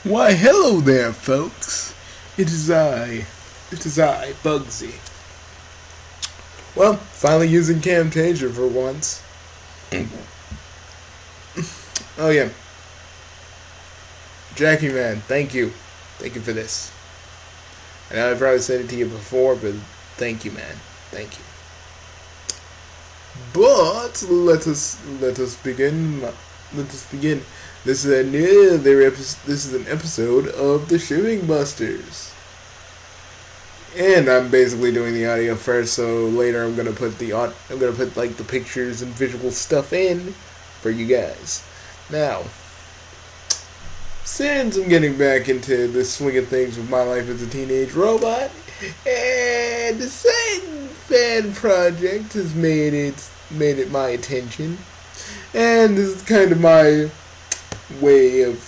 Why, hello there, folks. It is I, Bugsy. Well, finally using Camtasia for once. Oh yeah. Jackie, man, thank you. Thank you for this. I know I probably said it to you before, but thank you, man. Thank you. But let us begin. This is an episode of the Shipping Busters. And I'm basically doing the audio first, so later I'm gonna put like the pictures and visual stuff in for you guys. Now, since I'm getting back into the swing of things with my life as a teenage robot, and the same fan project has made it my attention, and this is kind of my way of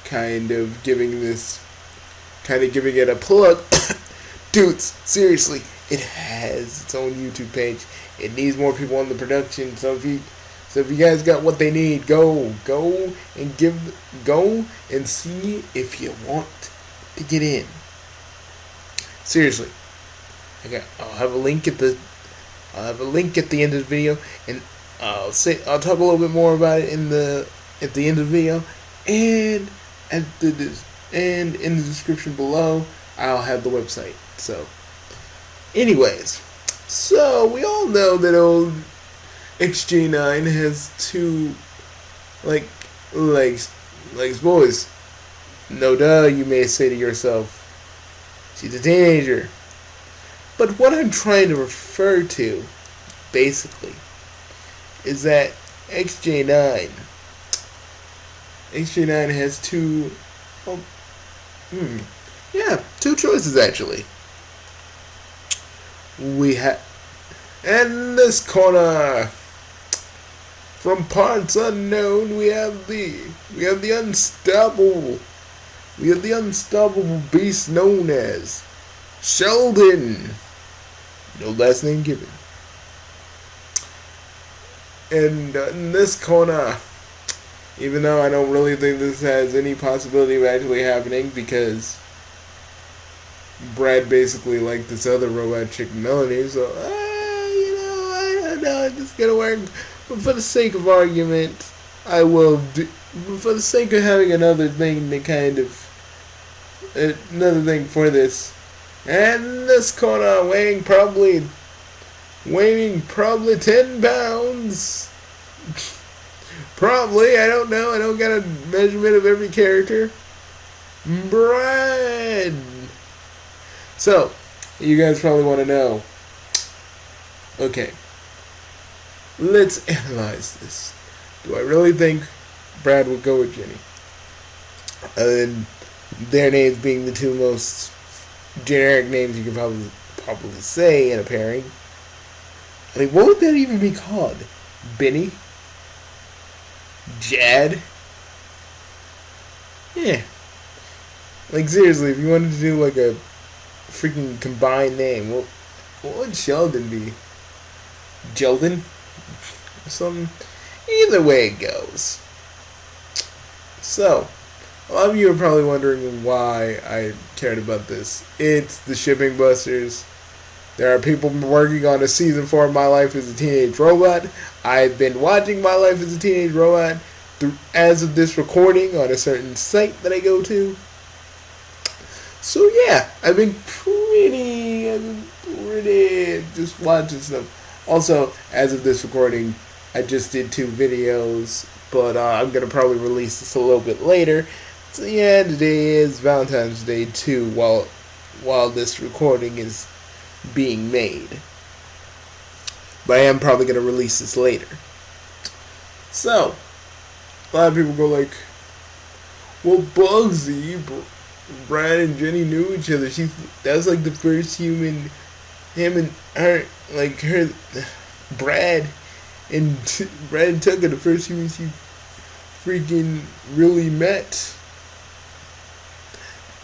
kind of giving it a plug. Dudes, seriously, it has its own YouTube page. It needs more people on the production. So if you guys got what they need, go and see if you want to get in. Seriously, I'll have a link at the end of the video, and I'll talk a little bit more about it at the end of the video, and in the description below I'll have the website. So, anyways, so we all know that old XJ9 has two legs, boys. No duh, you may say to yourself, she's a teenager. But what I'm trying to refer to, basically, is that XJ9 has two choices, actually. We have, in this corner, from parts unknown, we have the unstoppable beast known as Sheldon. No last name given. And in this corner, even though I don't really think this has any possibility of actually happening, because Brad basically liked this other robot chick, Melanie, so, I don't know, it's just gonna work. But for the sake of argument, for the sake of having another thing for this, and this corner, weighing probably 10 pounds. Probably, I don't know. I don't got a measurement of every character. Brad. So, you guys probably want to know. Okay. Let's analyze this. Do I really think Brad would go with Jenny? Other than their names being the two most generic names you can probably say in a pairing. I mean, what would that even be called? Benny? Jad? Yeah. Like, seriously, if you wanted to do like a freaking combined name, what would Sheldon be? Jeldon? Or something? Either way it goes. So, a lot of you are probably wondering why I cared about this. It's the Shipping Busters. There are people working on a season 4 of My Life as a Teenage Robot. I've been watching My Life as a Teenage Robot as of this recording on a certain site that I go to. So yeah, I've been pretty just watching stuff. Also, as of this recording, I just did 2 videos, but I'm gonna probably release this a little bit later. So yeah, today is Valentine's Day too, while this recording is being made. But I am probably going to release this later. So, a lot of people go like, well, Bugsy, Brad and Jenny knew each other. That's like the first human, him and her, like her, Brad and Tucker, the first humans she freaking really met.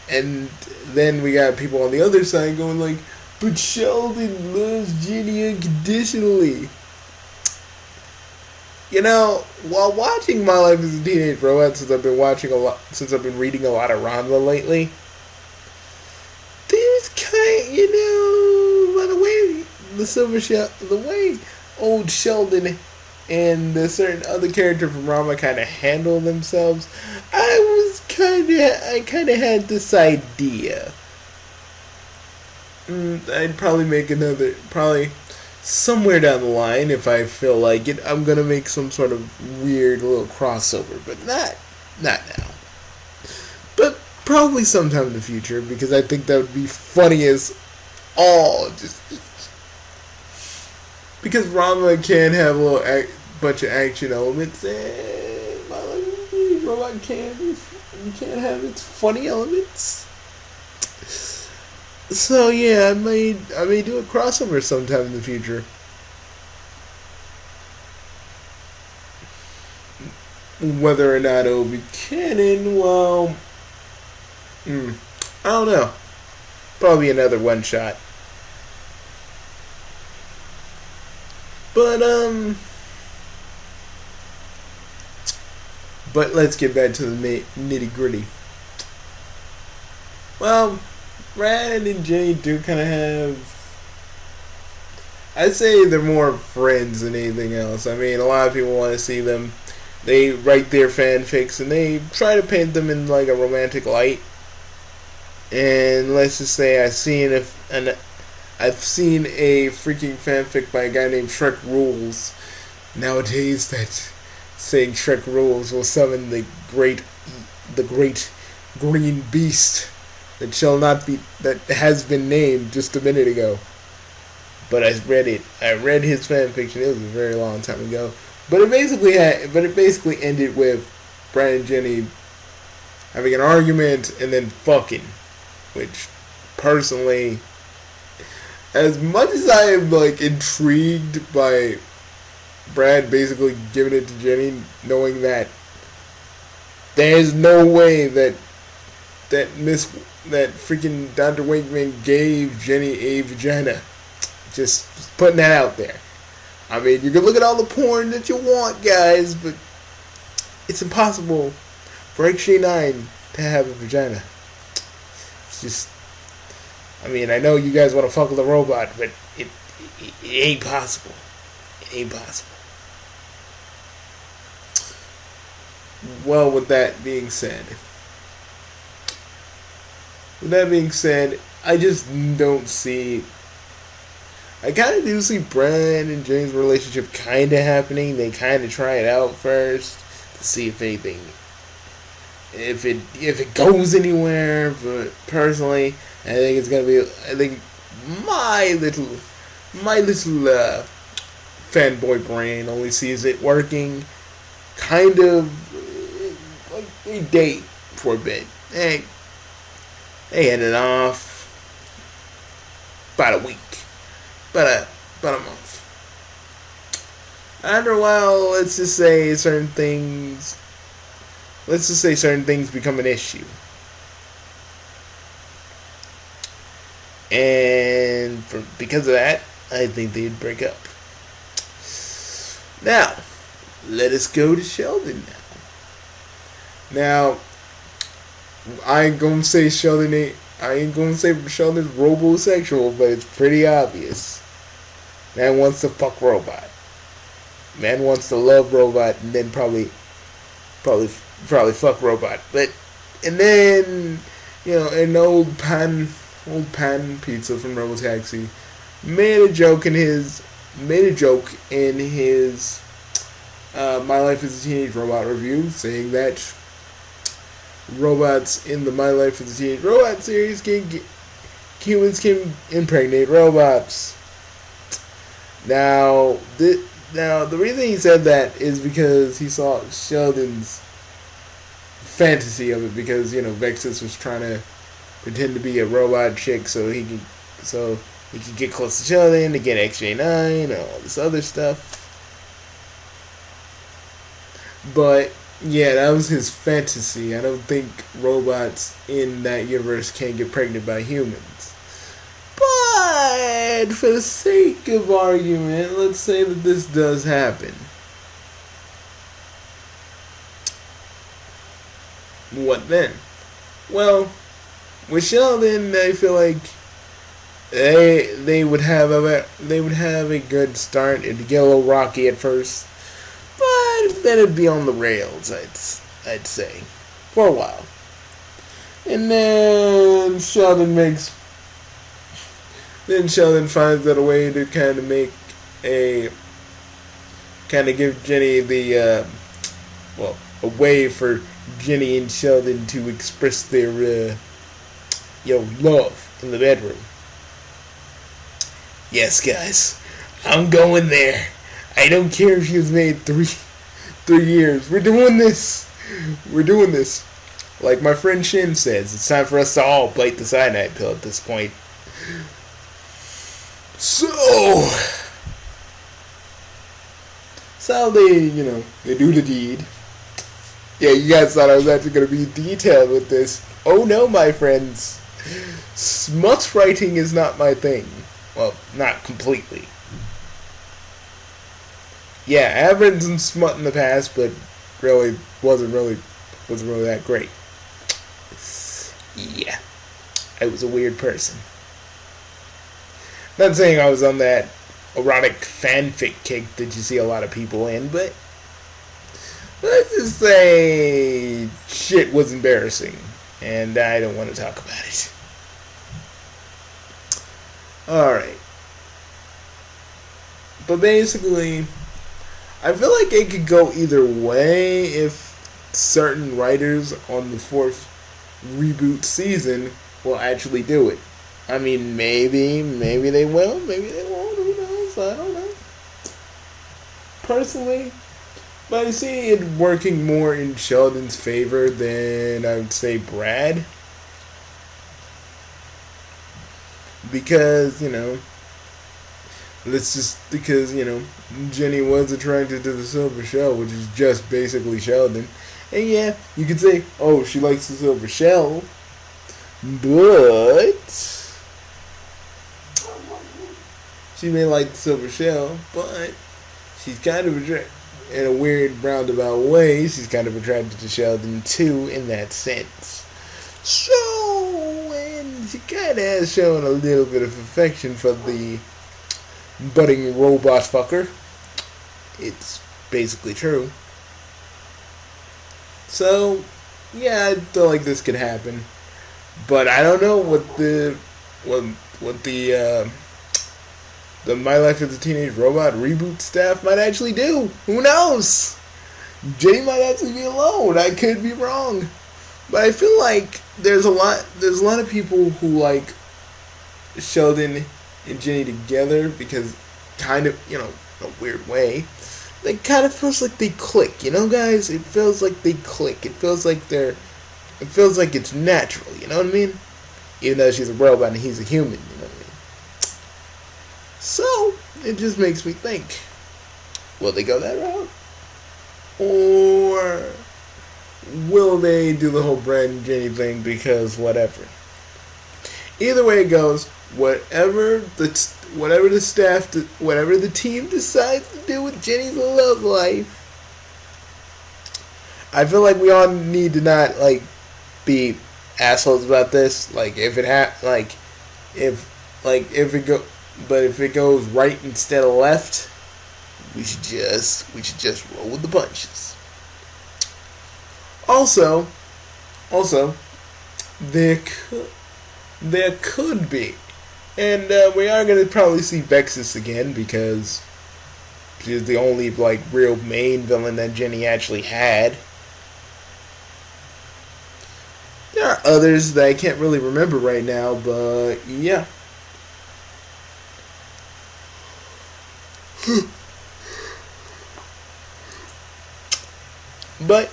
And then we got people on the other side going like, but Sheldon loves Jenny unconditionally. while watching My Life as a Teenage Robot, since I've been reading a lot of Ranma lately, there's by the way the way old Sheldon and a certain other character from Ranma kind of handle themselves, I kind of had this idea. I'd probably somewhere down the line, if I feel like it, I'm gonna make some sort of weird little crossover, but not now. But probably sometime in the future, because I think that would be funny as all. Just because Ranma can have a bunch of action elements, and My Life as a Teenage Robot can have its funny elements. So yeah, I may do a crossover sometime in the future. Whether or not it'll be canon, well, I don't know. Probably another one shot. But let's get back to the nitty gritty. Well, Brad and Jenny do kind of have... I'd say they're more friends than anything else. I mean, a lot of people want to see them. They write their fanfics and they try to paint them in like a romantic light. And let's just say I've seen a freaking fanfic by a guy named Shrek Rules. Nowadays, that saying Shrek Rules will summon the great green beast that has been named just a minute ago. But I read his fanfiction. It was a very long time ago. But it basically ended with Brad and Jenny having an argument and then fucking. Which, personally, as much as I am like intrigued by Brad basically giving it to Jenny, knowing that there's no way that freaking Dr. Winkman gave Jenny a vagina. Just putting that out there. I mean, you can look at all the porn that you want, guys, but it's impossible for XJ9 to have a vagina. It's just, I mean, I know you guys want to fuck with a robot, but it ain't possible. It ain't possible. Well, with that being said, I just don't see... I kind of do see Brad and Jenny's relationship kind of happening. They kind of try it out first to see if it goes anywhere. But personally, I think my little fanboy brain only sees it working kind of like they date for a bit. They hit it off about a week. About a month. After a while, let's just say certain things become an issue. And because of that, I think they'd break up. Now, let us go to Sheldon now. I ain't gonna say Sheldon's robosexual, but it's pretty obvious. Man wants to fuck robot. Man wants to love robot and then probably fuck robot. And then, an old pan pizza from Robotaxi made a joke in his My Life as a Teenage Robot review, saying that robots in the My Life as a Teenage Robot series humans can impregnate robots. Now the reason he said that is because he saw Sheldon's fantasy of it, because Vexus was trying to pretend to be a robot chick so he could get close to Sheldon to get XJ9 and all this other stuff. But yeah, that was his fantasy. I don't think robots in that universe can get pregnant by humans. But for the sake of argument, let's say that this does happen. what then? Well, with Sheldon, I feel like they would have a good start. It'd get a little rocky at first, but then it'd be on the rails. I'd say for a while, and then Sheldon finds out a way to kind of give Jenny a way for Jenny and Sheldon to express their love in the bedroom. Yes, guys, I'm going there. I don't care if you've made 3 years. We're doing this. Like my friend Shin says, it's time for us to all bite the cyanide pill at this point. So they do the deed. Yeah, you guys thought I was actually going to be detailed with this. Oh no, my friends. Smut writing is not my thing. Well, not completely. Yeah, I've written some smut in the past, but really wasn't really that great. Yeah, I was a weird person. Not saying I was on that erotic fanfic kick that you see a lot of people in, but let's just say shit was embarrassing, and I don't want to talk about it. Alright. But basically, I feel like it could go either way if certain writers on the 4th reboot season will actually do it. I mean, maybe they will, maybe they won't, who knows, I don't know. Personally, but I see it working more in Sheldon's favor than I would say Brad. Because, Jenny was attracted to the Silver Shell, which is just basically Sheldon. And yeah, you could say, oh, she likes the Silver Shell, but she may like the Silver Shell, but she's kind of attracted, in a weird roundabout way, she's kind of attracted to Sheldon too, in that sense. So, and she kind of has shown a little bit of affection for the budding robot fucker. It's basically true. So, yeah, I feel like this could happen, but I don't know what the My Life as a Teenage Robot reboot staff might actually do. Who knows? Jenny might actually be alone. I could be wrong, but I feel like there's a lot of people who like Sheldon and Jenny together because kind of, in a weird way, they kind of feels like they click, guys? It feels like they click. It feels like it's natural, you know what I mean? Even though she's a robot and he's a human, you know what I mean? So, it just makes me think, will they go that route? Or will they do the whole Brad and Jenny thing because whatever? Either way it goes, whatever the team decides to do with Jenny's love life, I feel like we all need to not be assholes about this. If it goes right instead of left, we should just roll with the punches. Also, there could be, and we are going to probably see Vexus again because she's the only real main villain that Jenny actually had. There are others that I can't really remember right now, but yeah. But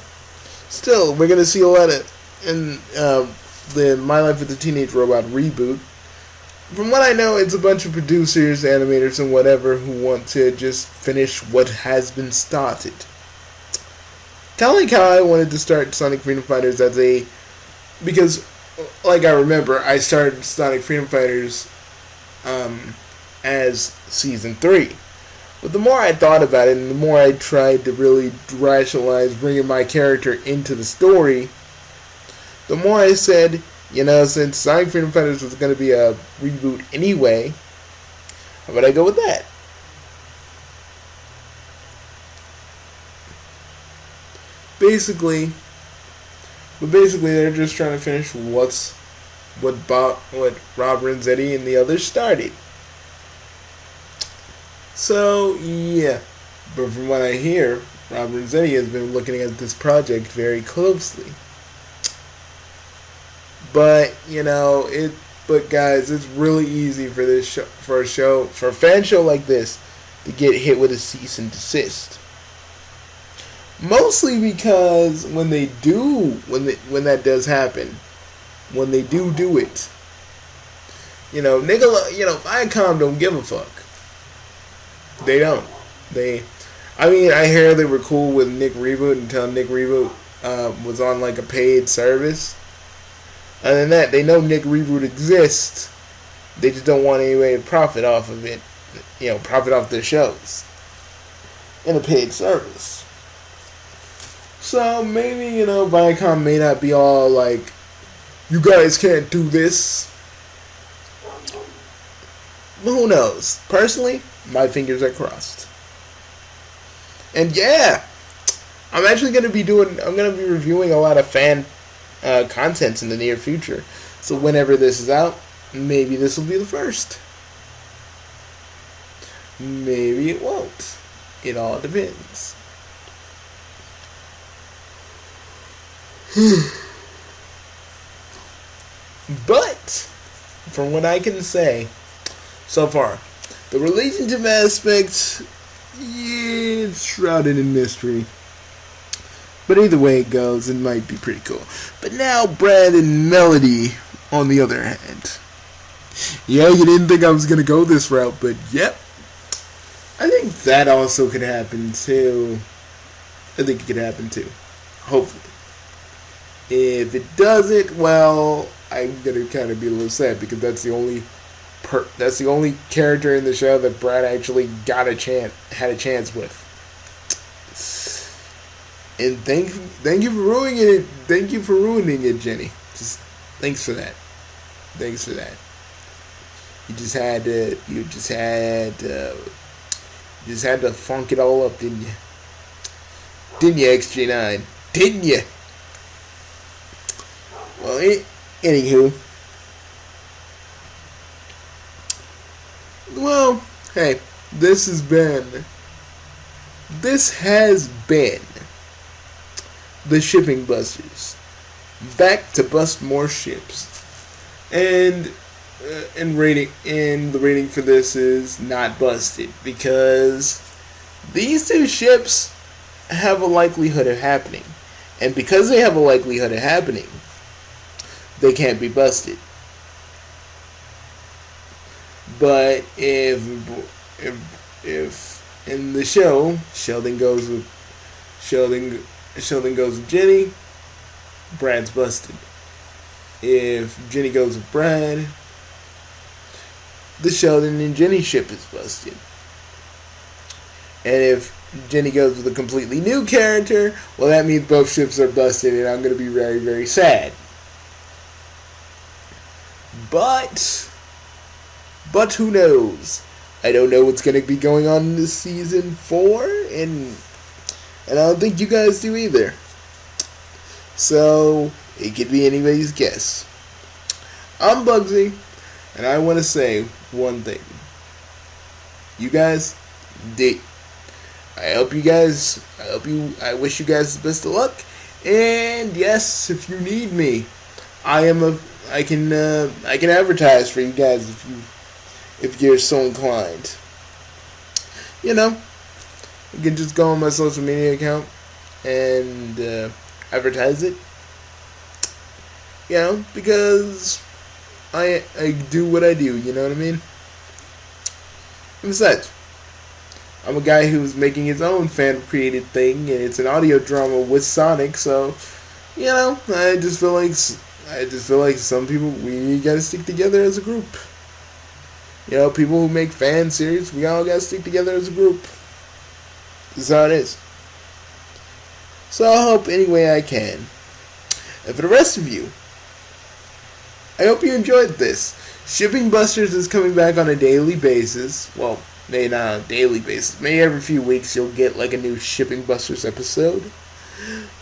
still, we're gonna see a lot in the My Life with the Teenage Robot reboot. From what I know, it's a bunch of producers, animators, and whatever who want to just finish what has been started. Kind of like how I wanted to start Sonic Freedom Fighters because I remember, I started Sonic Freedom Fighters as Season 3. But the more I thought about it, and the more I tried to really rationalize bringing my character into the story, the more I said, since Sonic Freedom Fighters was going to be a reboot anyway, how about I go with that? Basically, they're just trying to finish what Rob Renzetti and the others started. So yeah, but from what I hear, Rob Renzetti has been looking at this project very closely. But but guys, it's really easy for a fan show like this to get hit with a cease and desist. Mostly because when that does happen, when they do it, Viacom don't give a fuck. They don't. I hear they were cool with Nick Reboot until Nick Reboot was on like a paid service. Other than that, they know Nick Reboot exists. They just don't want any way to profit off of it. Profit off their shows in a paid service. So maybe, Viacom may not be all like, you guys can't do this. But who knows? Personally, my fingers are crossed. And yeah, I'm going to be reviewing a lot of fan contents in the near future. So whenever this is out, maybe this will be the first. Maybe it won't. It all depends. But from what I can say so far, the relationship aspect is shrouded in mystery. But either way it goes, it might be pretty cool. But now Brad and Melody, on the other hand. Yeah, you didn't think I was going to go this route, but yep. I think that also could happen too. I think it could happen too. Hopefully. If it doesn't, well, I'm going to kind of be a little sad because that's the only character in the show that Brad actually had a chance with. And thank you for ruining it. Thank you for ruining it, Jenny. Just thanks for that. Thanks for that. You just had to funk it all up, didn't you? Didn't you, XG9? Didn't you? Well, anywho. Well, hey, this has been the Shipping Busters, back to bust more ships, and the rating for this is not busted because these two ships have a likelihood of happening, and because they have a likelihood of happening, they can't be busted. But if in the show Sheldon goes with Jenny, Brad's busted. If Jenny goes with Brad, the Sheldon and Jenny ship is busted. And if Jenny goes with a completely new character, well, that means both ships are busted, and I'm going to be very, very sad. But who knows? I don't know what's going to be going on in this season 4, and I don't think you guys do either. So, it could be anybody's guess. I'm Bugsy, and I want to say one thing. You guys, I wish you guys the best of luck. And yes, if you need me, I can advertise for you guys if you're so inclined. You can just go on my social media account and advertise it. Because I do what I do, you know what I mean? And besides, I'm a guy who's making his own fan-created thing, and it's an audio drama with Sonic, so, I just feel like some people, we gotta stick together as a group. People who make fan series, we all gotta stick together as a group. This is how it is. So I hope any way I can. And for the rest of you, I hope you enjoyed this. Shipping Busters is coming back on a daily basis. Well, maybe not on a daily basis. Maybe every few weeks you'll get like a new Shipping Busters episode.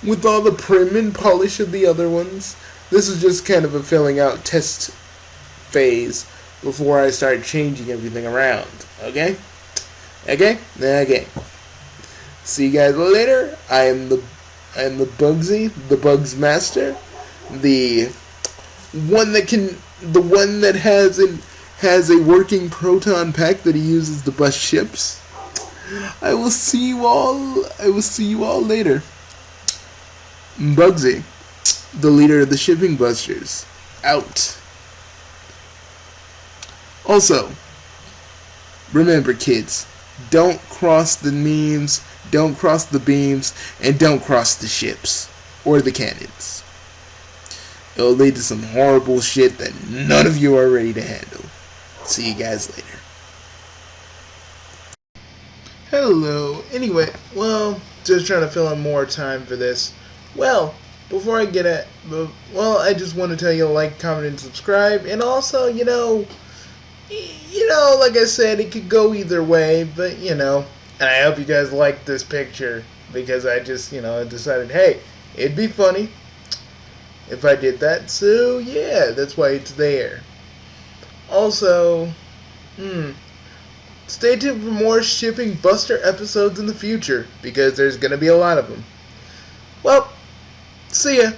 With all the prim and polish of the other ones. This is just kind of a filling out test phase before I start changing everything around. Okay? Okay? Okay. See you guys later. I am the Bugsy, the Bugs Master, the one that has a working proton pack that he uses to bust ships. I will see you all later. Bugsy, the leader of the Shipping Busters, out. Also, remember kids, don't cross the memes, don't cross the beams, and don't cross the ships or the cannons. It'll lead to some horrible shit that none of you are ready to handle. See you guys later. Hello. Anyway, just trying to fill in more time for this. Well, before I get it, I just want to tell you to like, comment, and subscribe. And also, like I said, it could go either way, but, and I hope you guys like this picture, because I just, decided, hey, it'd be funny if I did that, so, yeah, that's why it's there. Also, stay tuned for more Shipping Buster episodes in the future, because there's gonna be a lot of them. Well, see ya.